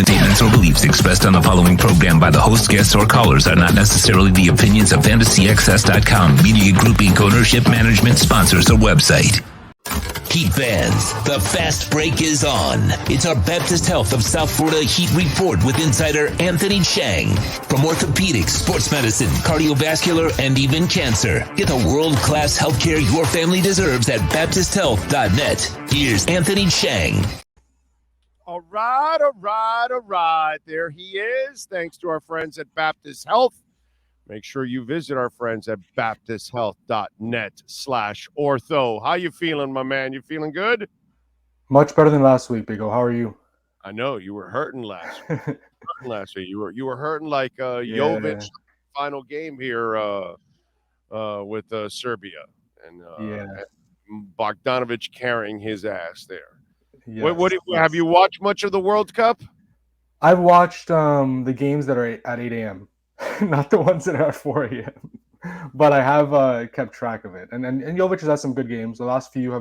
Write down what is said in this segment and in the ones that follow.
statements or beliefs expressed on the following program by the host, guests, or callers are not necessarily the opinions of FantasyXS.com, Media Group Inc., ownership, management, sponsors, or website. Heat fans, the fast break is on. It's our Baptist Health of South Florida Heat Report with insider Anthony Chiang. From orthopedics, sports medicine, cardiovascular, and even cancer. Get the world-class healthcare your family deserves at BaptistHealth.net. Here's Anthony Chiang. All right. There he is. Thanks to our friends at Baptist Health. Make sure you visit our friends at BaptistHealth.net/ortho. How you feeling, my man? You feeling good? Much better than last week, Big O. How are you? I know you were hurting last week. You were hurting like Jovic final game here with Serbia and Bogdanovic carrying his ass there. Yes. Have you watched much of the World Cup? I've watched the games that are at 8 a.m. Not the ones that are at 4 a.m. But I have kept track of it. And Jovic has had some good games. The last few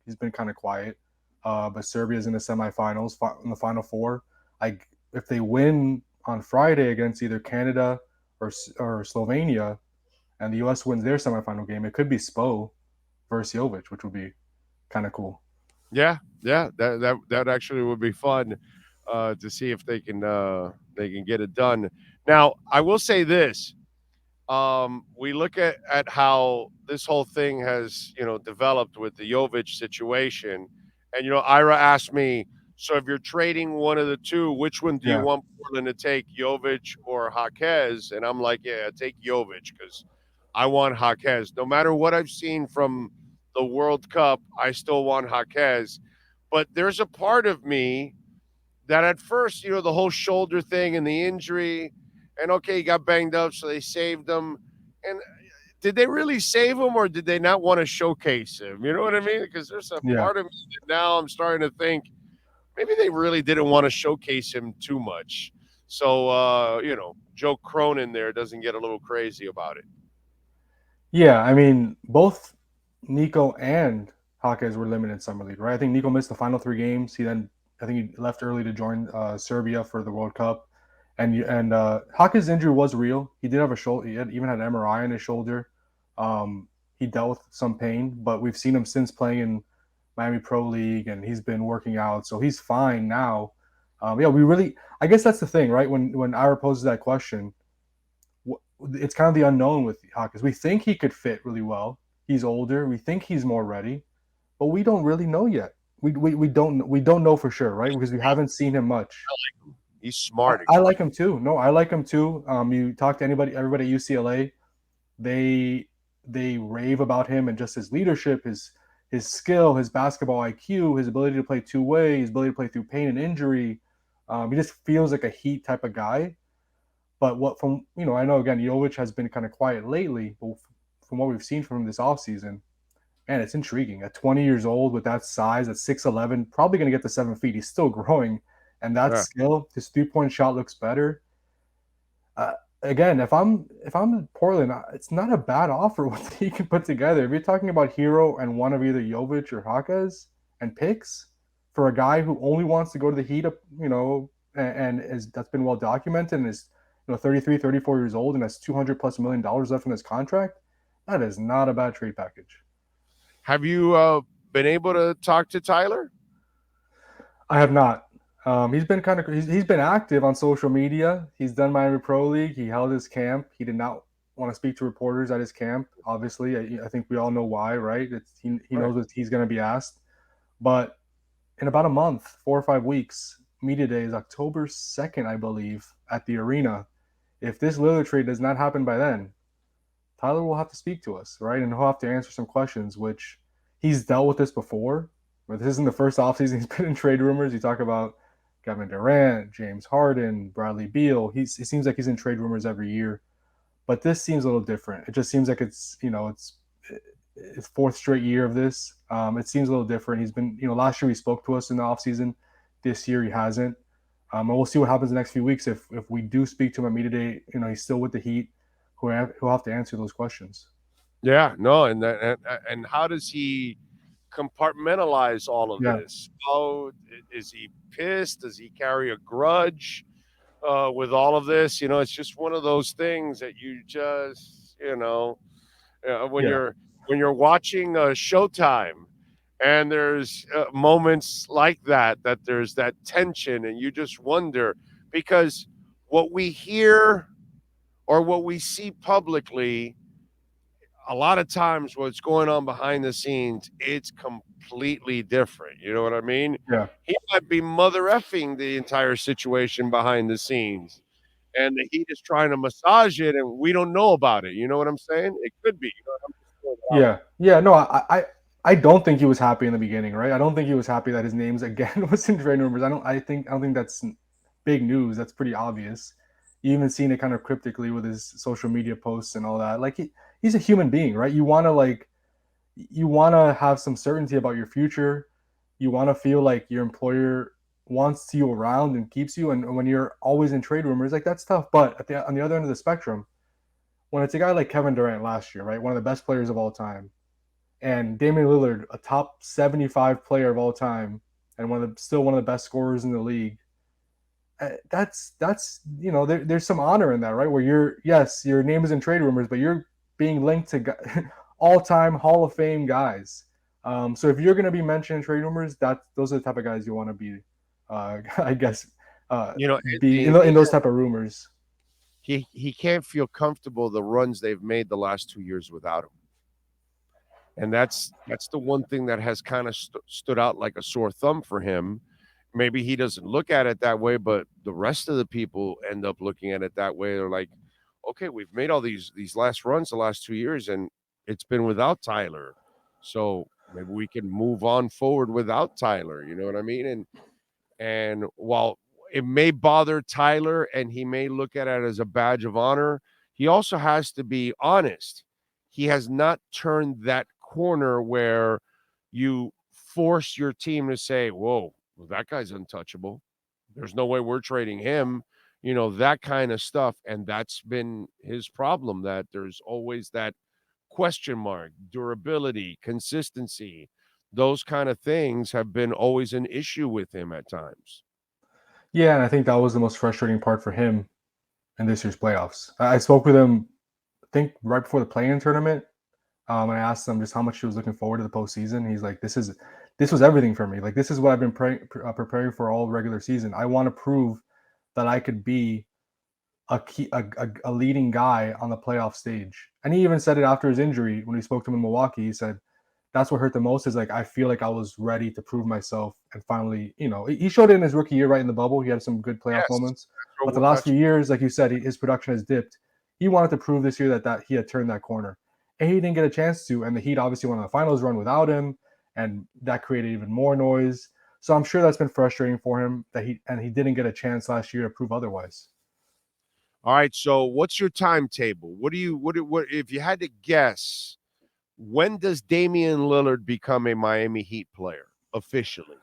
he's been kind of quiet. But Serbia's in the semifinals, in the Final Four. If they win on Friday against either Canada or Slovenia, and the U.S. wins their semifinal game, it could be Spo versus Jovic, which would be kind of cool. Yeah, that actually would be fun to see if they can get it done. Now, I will say this: we look at how this whole thing has developed with the Jovic situation, and Ira asked me, so if you're trading one of the two, which one do you want Portland to take, Jovic or Jaquez? And I'm like, take Jovic because I want Jaquez. No matter what I've seen from the World Cup, I still want Jaquez. But there's a part of me that at first, the whole shoulder thing and the injury, and he got banged up, so they saved him. And did they really save him, or did they not want to showcase him? You know what I mean? Because there's a part of me that now I'm starting to think maybe they really didn't want to showcase him too much. So, Joe Cronin there doesn't get a little crazy about it. Yeah, I mean, both Nico and Jaquez were limited in Summer League, right? I think Nico missed the final 3 games. I think he left early to join Serbia for the World Cup. And Jaquez's injury was real. He did have a shoulder. He even had an MRI on his shoulder. He dealt with some pain, but we've seen him since playing in Miami Pro League, and he's been working out, so he's fine now. I guess that's the thing, right? When Ira poses that question, it's kind of the unknown with Jaquez. We think he could fit really well. He's older. We think he's more ready, but we don't really know yet. We don't know for sure, right? Because we haven't seen him much. He's smart. I like him too. No, I like him too. You talk to everybody at UCLA, they rave about him and just his leadership, his skill, his basketball IQ, his ability to play two-way, his ability to play through pain and injury. He just feels like a Heat type of guy. But I know again, Jovic has been kind of quiet lately, but from what we've seen from him this offseason, man, it's intriguing. At 20 years old with that size, at 6'11", probably going to get to 7 feet. He's still growing. And that skill, his 3-point shot looks better. Again, if I'm in Portland, it's not a bad offer what he can put together. If you're talking about Hero and one of either Jovic or Jaquez and picks for a guy who only wants to go to the Heat, that's been well documented and is 33, 34 years old and has $200+ million left in his contract, that is not a bad trade package. Have you been able to talk to Tyler? I have not. He's been he's been active on social media. He's done Miami Pro League. He held his camp. He did not want to speak to reporters at his camp. Obviously, I think we all know why, right? He knows what he's going to be asked. But in about a month, 4 or 5 weeks, media day is October 2nd, I believe, at the arena. If this Lillard trade does not happen by then, Tyler will have to speak to us, right? And he'll have to answer some questions, which he's dealt with this before. But this isn't the first offseason he's been in trade rumors. You talk about Kevin Durant, James Harden, Bradley Beal. It seems like he's in trade rumors every year. But this seems a little different. It just seems like it's fourth straight year of this. It seems a little different. He's been, last year he spoke to us in the offseason. This year he hasn't. And we'll see what happens the next few weeks. If we do speak to him at media day, he's still with the Heat, who'll have to answer those questions. Yeah, no, and how does he compartmentalize all of Yeah. this. Oh, is he pissed? Does he carry a grudge with all of this? It's just one of those things that you just, when Yeah. you're watching Showtime, and there's moments like that there's that tension, and you just wonder, because what we hear or what we see publicly, a lot of times what's going on behind the scenes, it's completely different. You know what I mean? Yeah. He might be mother effing the entire situation behind the scenes, and he is trying to massage it, and we don't know about it. You know what I'm saying? It could be. I'm just throwing it out. Yeah. Yeah. No, I don't think he was happy in the beginning, right? I don't think he was happy that his name's again was in trade rumors. I don't think that's big news. That's pretty obvious. You even seen it kind of cryptically with his social media posts and all that. Like he's a human being, right? You want to have some certainty about your future. You want to feel like your employer wants you around and keeps you. And when you're always in trade rumors, like that's tough. But on the other end of the spectrum, when it's a guy like Kevin Durant last year, right, one of the best players of all time, and Damian Lillard, a top 75 player of all time, and still one of the best scorers in the league. That's there's some honor in that, right? Where your name is in trade rumors, but you're being linked to all-time Hall of Fame guys. So if you're going to be mentioned in trade rumors, those are the type of guys you want to be, I guess, be in those type of rumors. He can't feel comfortable the runs they've made the last 2 years without him. And that's the one thing that has kind of stood out like a sore thumb for him. Maybe he doesn't look at it that way, but the rest of the people end up looking at it that way. They're like, okay, we've made all these last runs the last 2 years, and it's been without Tyler. So maybe we can move on forward without Tyler. You know what I mean? And while it may bother Tyler and he may look at it as a badge of honor, he also has to be honest. He has not turned that corner where you force your team to say, whoa, well, that guy's untouchable. There's no way we're trading him, that kind of stuff. And that's been his problem, that there's always that question mark, durability, consistency. Those kind of things have been always an issue with him at times. Yeah, and I think that was the most frustrating part for him in this year's playoffs. I spoke with him, I think, right before the play-in tournament. And I asked him just how much he was looking forward to the postseason. He's like, this was everything for me. Like, this is what I've been preparing for all regular season. I want to prove that I could be a leading guy on the playoff stage. And he even said it after his injury when he spoke to him in Milwaukee. He said, that's what hurt the most, is like, I feel like I was ready to prove myself. And finally, he showed it in his rookie year, right in the bubble. He had some good playoff moments. But the last few years, like you said, his production has dipped. He wanted to prove this year that he had turned that corner. And he didn't get a chance to. And the Heat obviously went on the finals run without him. And that created even more noise. So I'm sure that's been frustrating for him that he didn't get a chance last year to prove otherwise. All right. So what's your timetable? What if you had to guess, when does Damian Lillard become a Miami Heat player officially?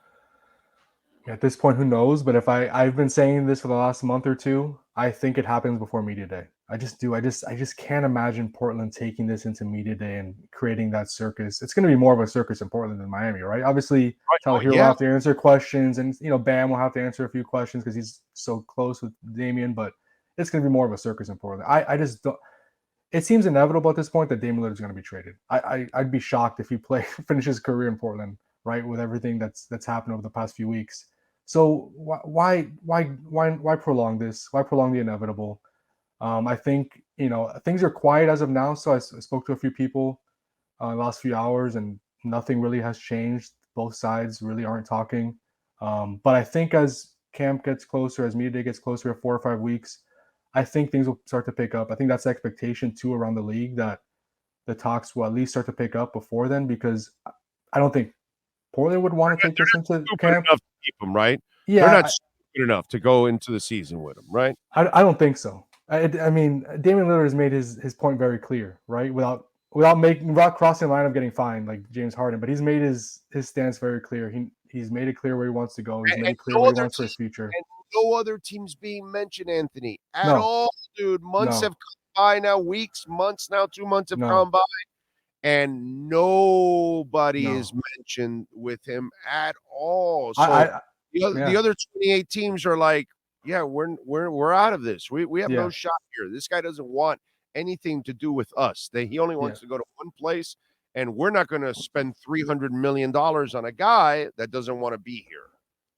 At this point, who knows? But I've been saying this for the last month or two, I think it happens before media day. I just do. I just can't imagine Portland taking this into media day and creating that circus. It's going to be more of a circus in Portland than Miami, right? Obviously, Tyler Hero will have to answer questions, and Bam will have to answer a few questions because he's so close with Damian. But it's going to be more of a circus in Portland. I just don't. It seems inevitable at this point that Damian Lillard is going to be traded. I'd be shocked if he finishes his career in Portland, right, with everything that's happened over the past few weeks. So why prolong this? Why prolong the inevitable? I think things are quiet as of now. So I spoke to a few people in the last few hours, and nothing really has changed. Both sides really aren't talking. But I think as camp gets closer, as media day gets closer to 4 or 5 weeks, I think things will start to pick up. I think that's the expectation too around the league, that the talks will at least start to pick up before then, because I don't think Portland would want to take this into camp. Enough to keep them, right? Yeah, they're not stupid enough to go into the season with them, right? I don't think so. I mean, Damian Lillard has made his point very clear, right? Without crossing the line of getting fined like James Harden, but he's made his stance very clear. He's made it clear where he wants to go. He's made it clear what he wants for his future. And no other teams being mentioned, Anthony, at all, dude. Months have come by now, weeks, months now, 2 months have gone by, and nobody No. is mentioned with him at all. So I the other 28 teams are like, yeah, we're out of this. We have no shot here. This guy doesn't want anything to do with us. He only wants to go to one place, and we're not going to spend $300 million on a guy that doesn't want to be here.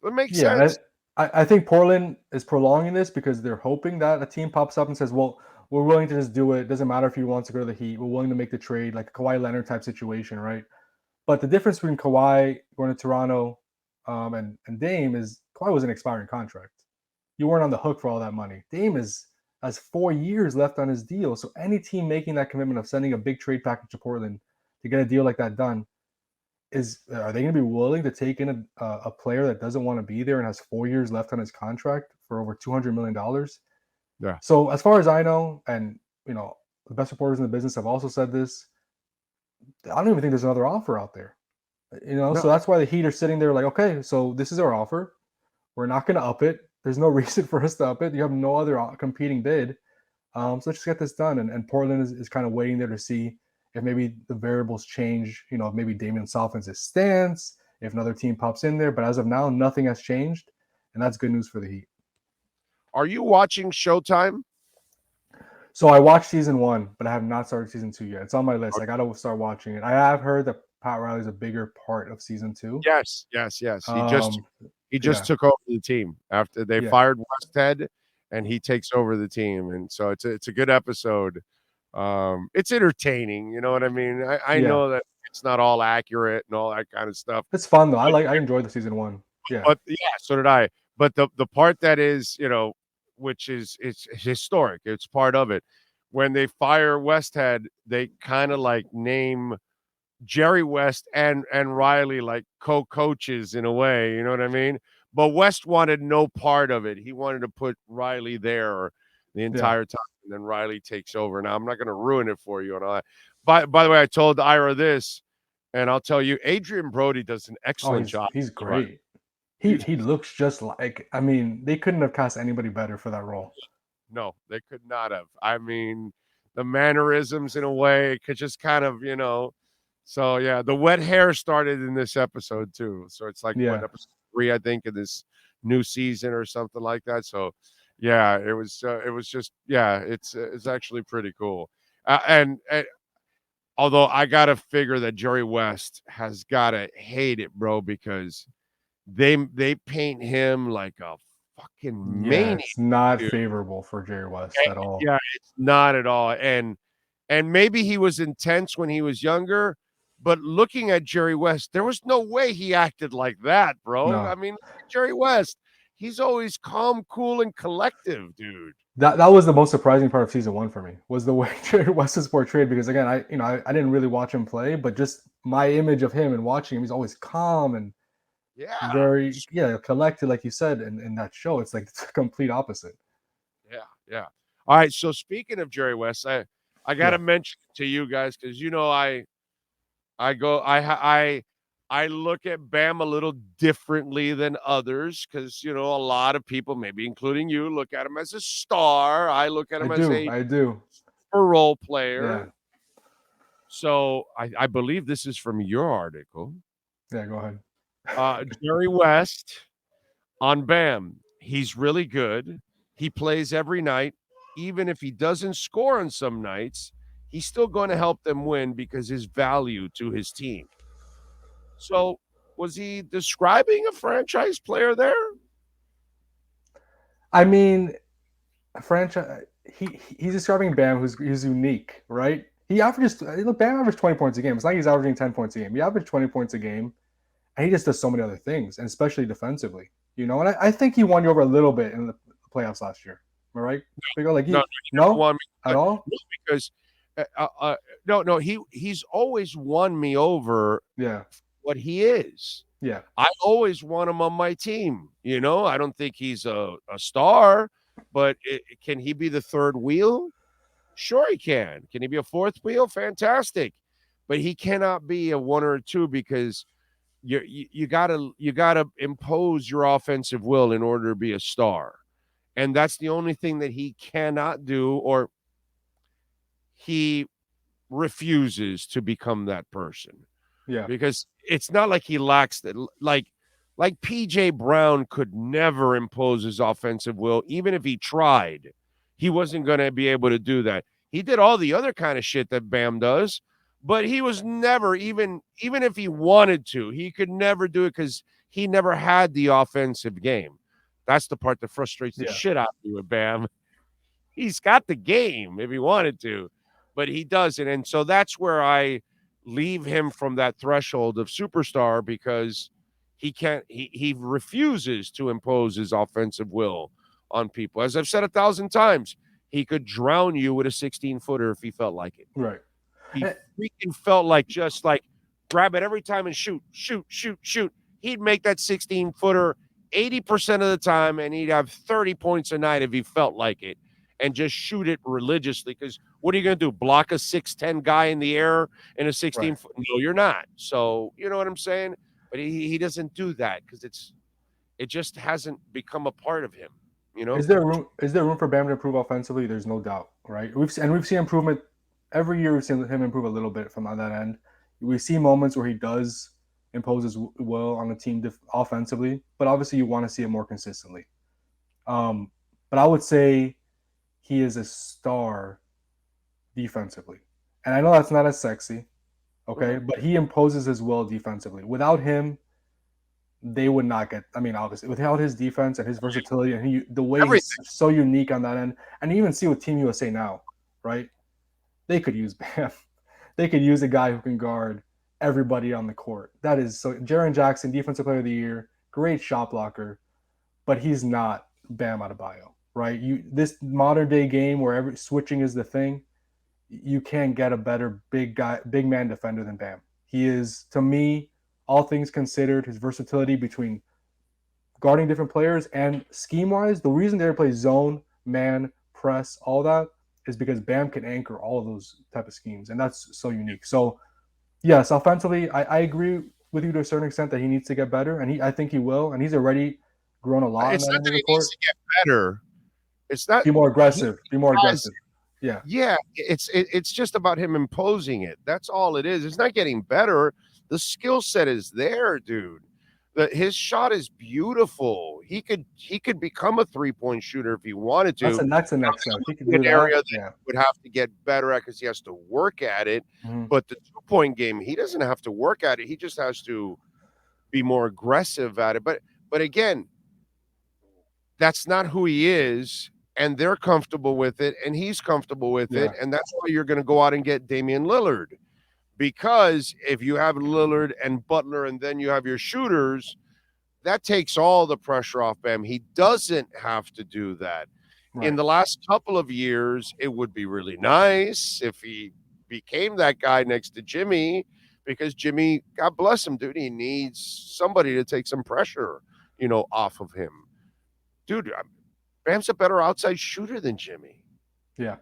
It makes sense. I think Portland is prolonging this because they're hoping that a team pops up and says, well, we're willing to just do it. It doesn't matter if he wants to go to the Heat. We're willing to make the trade, like a Kawhi Leonard type situation, right? But the difference between Kawhi going to Toronto and Dame is Kawhi was an expiring contract. You weren't on the hook for all that money. Dame has 4 years left on his deal. So any team making that commitment of sending a big trade package to Portland to get a deal like that done, are they going to be willing to take in a player that doesn't want to be there and has 4 years left on his contract for over $200 million? Yeah. So as far as I know, and the best reporters in the business have also said this, I don't even think there's another offer out there. No. So that's why the Heat are sitting there like, okay, so this is our offer. We're not going to up it. There's no reason for us to up it. You have no other competing bid. So let's just get this done. And Portland is kind of waiting there to see if maybe the variables change, if maybe Damian softens his stance, if another team pops in there. But as of now, nothing has changed. And that's good news for the Heat. Are you watching Showtime? So I watched season 1, but I have not started season 2 yet. It's on my list. I got to start watching it. I have heard that Pat Riley's a bigger part of season 2. Yes. He just took over the team after they fired Westhead, and he takes over the team. And so it's a good episode. It's entertaining. You know what I mean? I know that it's not all accurate and all that kind of stuff. It's fun though. I enjoyed the season 1. Yeah. But so did I. But the part that is, which is it's historic. It's part of it. When they fire Westhead, they kind of like name Jerry West and Riley like co-coaches in a way, you know what I mean? But West wanted no part of it. He wanted to put Riley there the entire time, and then Riley takes over. Now I'm not going to ruin it for you and all that. By the way, I told Ira this, and I'll tell you, Adrian Brody does an excellent job. He's great. He looks just like, they couldn't have cast anybody better for that role. No, they could not have. I mean, the mannerisms in a way could just kind of, So yeah, the wet hair started in this episode too. So it's like what, episode 3, I think, of this new season or something like that. So yeah, it was just it's actually pretty cool. And although I gotta figure that Jerry West has gotta hate it, bro, because they paint him like a fucking maniac. It's not favorable for Jerry West at all. Yeah, it's not at all. And maybe he was intense when he was younger. But looking at Jerry West, there was no way he acted like that, bro. No. I mean, Jerry West, he's always calm, cool, and collective, dude. That was the most surprising part of season 1 for me, was the way Jerry West is portrayed. Because again, I didn't really watch him play, but just my image of him and watching him, he's always calm and very collected, like you said in that show. It's like it's a complete opposite. Yeah. All right. So speaking of Jerry West, I got to mention to you guys because I look at Bam a little differently than others because, a lot of people, maybe including you, look at him as a star. I look at him as a role player. Yeah. So I believe this is from your article. Yeah, go ahead. Jerry West on Bam. He's really good. He plays every night. Even if he doesn't score on some nights, he's still going to help them win because his value to his team. So was he describing a franchise player there? I mean, a franchise. He's describing Bam, who's unique, right? Bam averaged 20 points a game. It's not like he's averaging 10 points a game. He averaged 20 points a game, and he just does so many other things, and especially defensively. And I think he won you over a little bit in the playoffs last year. Am I right? No, at all. Because no, he's always won me over. Yeah. What he is. Yeah. I always want him on my team. I don't think he's a star, but can he be the third wheel? Sure he can. Can he be a fourth wheel? Fantastic. But he cannot be a 1 or a 2 because you gotta impose your offensive will in order to be a star. And that's the only thing that he cannot do, or he refuses to become that person. Yeah. Because it's not like he lacks that. Like PJ Brown could never impose his offensive will, even if he tried. He wasn't going to be able to do that. He did all the other kind of shit that Bam does, but he was never, even if he wanted to, he could never do it because he never had the offensive game. That's the part that frustrates the Yeah. shit out of me with Bam. He's got the game if he wanted to, but he doesn't. And so that's where I leave him from that threshold of superstar, because he can't, he refuses to impose his offensive will on people. As I've said 1,000 times, he could drown you with a 16-footer if he felt like it. Right. He freaking felt like just like grab it every time and shoot. He'd make that 16-footer 80% of the time, and he'd have 30 points a night if he felt like it, and just shoot it religiously. Because what are you going to do? Block a 6'10" guy in the air in a 16 Right. foot? No, you're not. So you know what I'm saying? But he doesn't do that because it just hasn't become a part of him. You know? Is there room for Bam to improve offensively? There's no doubt, right? We've seen improvement every year. We've seen him improve a little bit from that end. We see moments where he does impose his will on the team offensively, but obviously you want to see it more consistently. But I would say he is a star defensively, and I know that's not as sexy, okay? But he imposes his will defensively. Without him, they would not get. I mean, obviously, without his defense and his versatility and the way he's so unique on that end, and you even see with Team USA now, right? They could use Bam. They could use a guy who can guard everybody on the court. That is so. Jaren Jackson, Defensive Player of the Year, great shot blocker, but he's not Bam Adebayo, right? This modern day game where switching is the thing, you can't get a better big man defender than Bam. He is, to me, all things considered, his versatility between guarding different players and scheme-wise, the reason they play zone, man, press, all that is because Bam can anchor all of those type of schemes, and that's so unique. So, yes, offensively, I agree with you to a certain extent that he needs to get better, and I think he will, and he's already grown a lot. It's in not that that he court. needs to get better. It's not. Be more aggressive. Yeah. Yeah, it's just about him imposing it. That's all it is. It's not getting better. The skill set is there, dude. His shot is beautiful. He could become a 3-point shooter if he wanted to. That's the next step. He could do an that. area that yeah. would have to get better at because he has to work at it. But the 2-point game, he doesn't have to work at it. He just has to be more aggressive at it. But again, that's not who he is. And they're comfortable with it, and he's comfortable with it, and that's why you're going to go out and get Damian Lillard. Because if you have Lillard and Butler and then you have your shooters, that takes all the pressure off Bam. He doesn't have to do that. Right. In the last couple of years, it would be really nice if he became that guy next to Jimmy, because Jimmy, God bless him, dude, he needs somebody to take some pressure, off of him. Dude, Bam's a better outside shooter than Jimmy. Yeah.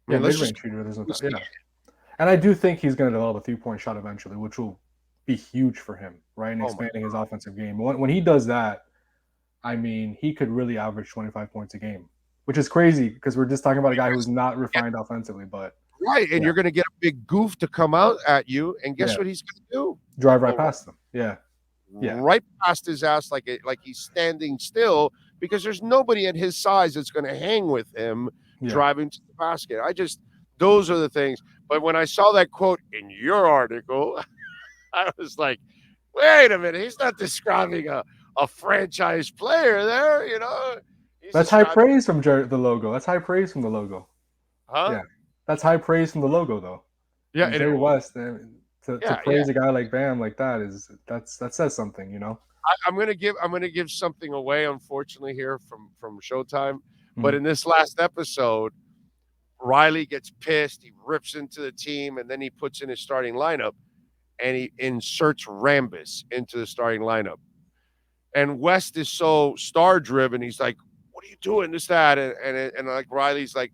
I mean, mid-range shooter. There's no doubt. Yeah. And I do think he's going to develop a 3-point shot eventually, which will be huge for him, right? And expanding his offensive game. When he does that, I mean, he could really average 25 points a game, which is crazy because we're just talking about a guy who's not refined offensively, but right. And you're going to get a big goof to come out at you, and guess what he's going to do? Drive right past them. Yeah. Right past his ass like he's standing still, because there's nobody at his size that's going to hang with him driving to the basket. Those are the things. But when I saw that quote in your article, I was like, wait a minute. He's not describing a franchise player there, That's high praise from the logo. That's high praise from the logo. Huh? Yeah. That's high praise from the logo, though. Yeah. And Jerry West, to praise a guy like Bam like that says something, I'm gonna give something away, unfortunately, here from Showtime. But in this last episode, Riley gets pissed. He rips into the team, and then he puts in his starting lineup, and he inserts Rambis into the starting lineup. And West is so star driven. He's like, "What are you doing? This, that," and like Riley's like,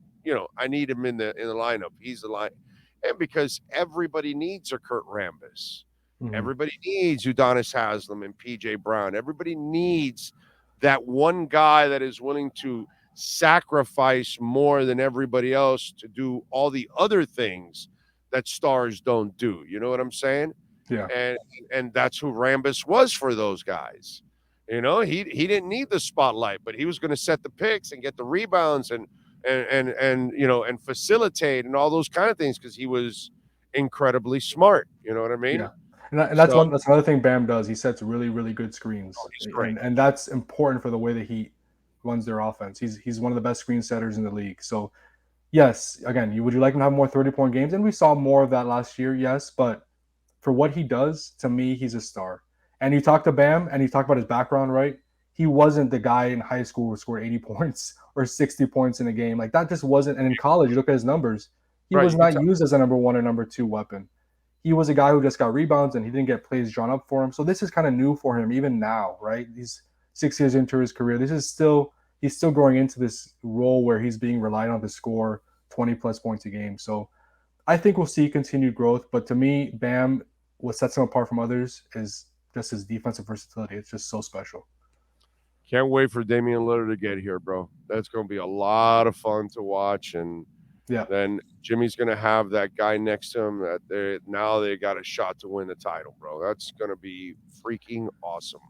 I need him in the lineup. He's the line, and because everybody needs a Kurt Rambis. Everybody needs Udonis Haslem and PJ Brown. Everybody needs that one guy that is willing to sacrifice more than everybody else to do all the other things that stars don't do. You know what I'm saying? Yeah. And that's who Rambis was for those guys. You know, he didn't need the spotlight, but he was going to set the picks and get the rebounds and you know, and facilitate and all those kind of things because he was incredibly smart. You know what I mean? Yeah. And that's another thing Bam does. He sets really, really good screens. He's great. And that's important for the way that he runs their offense. He's one of the best screen setters in the league. So, yes, again, would you like him to have more 30-point games? And we saw more of that last year, yes. But for what he does, to me, he's a star. And you talk to Bam, and you talk about his background, right? He wasn't the guy in high school who scored 80 points or 60 points in a game. Like, that just wasn't. And in college, you look at his numbers, he was not used as a number 1 or number 2 weapon. He was a guy who just got rebounds and he didn't get plays drawn up for him. So this is kind of new for him even now, right? He's 6 years into his career. He's still growing into this role where he's being relied on to score 20-plus points a game. So I think we'll see continued growth. But to me, Bam, what sets him apart from others is just his defensive versatility. It's just so special. Can't wait for Damian Lillard to get here, bro. That's going to be a lot of fun to watch. And then Jimmy's going to have that guy next to him that they got a shot to win the title, bro. That's going to be freaking awesome.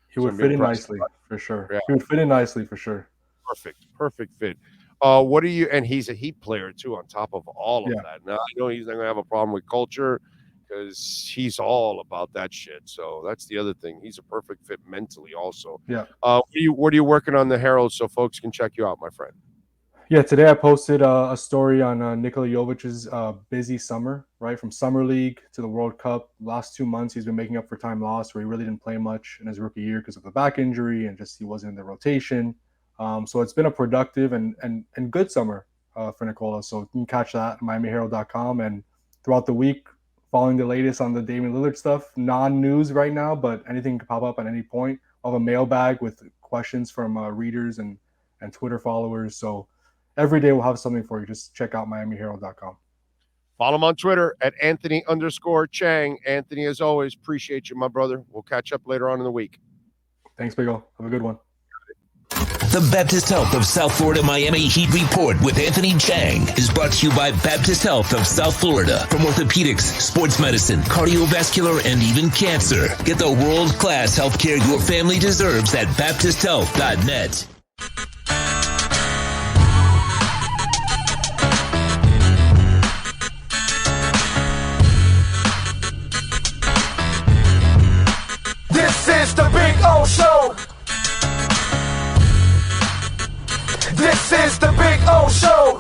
He would fit in nicely for sure. Yeah. He would fit in nicely for sure. Perfect fit. What do you? And he's a Heat player too. On top of all of that, now I know he's not going to have a problem with culture because he's all about that shit. So that's the other thing. He's a perfect fit mentally, also. Yeah. What are you working on the Herald so folks can check you out, my friend? Yeah, today I posted a story on Nikola Jovic's busy summer, right? From Summer League to the World Cup. Last 2 months, he's been making up for time lost where he really didn't play much in his rookie year because of the back injury and just he wasn't in the rotation. So it's been a productive and good summer for Nikola. So you can catch that at MiamiHerald.com. And throughout the week, following the latest on the Damian Lillard stuff, non-news right now, but anything can pop up at any point. I'll have a mailbag with questions from readers and Twitter followers. So every day we'll have something for you. Just check out MiamiHerald.com. Follow him on Twitter at Anthony_Chiang. Anthony, as always, appreciate you, my brother. We'll catch up later on in the week. Thanks, Big O. Have a good one. The Baptist Health of South Florida Miami Heat Report with Anthony Chiang is brought to you by Baptist Health of South Florida. From orthopedics, sports medicine, cardiovascular, and even cancer. Get the world-class healthcare your family deserves at BaptistHealth.net. This is the Big O Show. This is the Big O Show.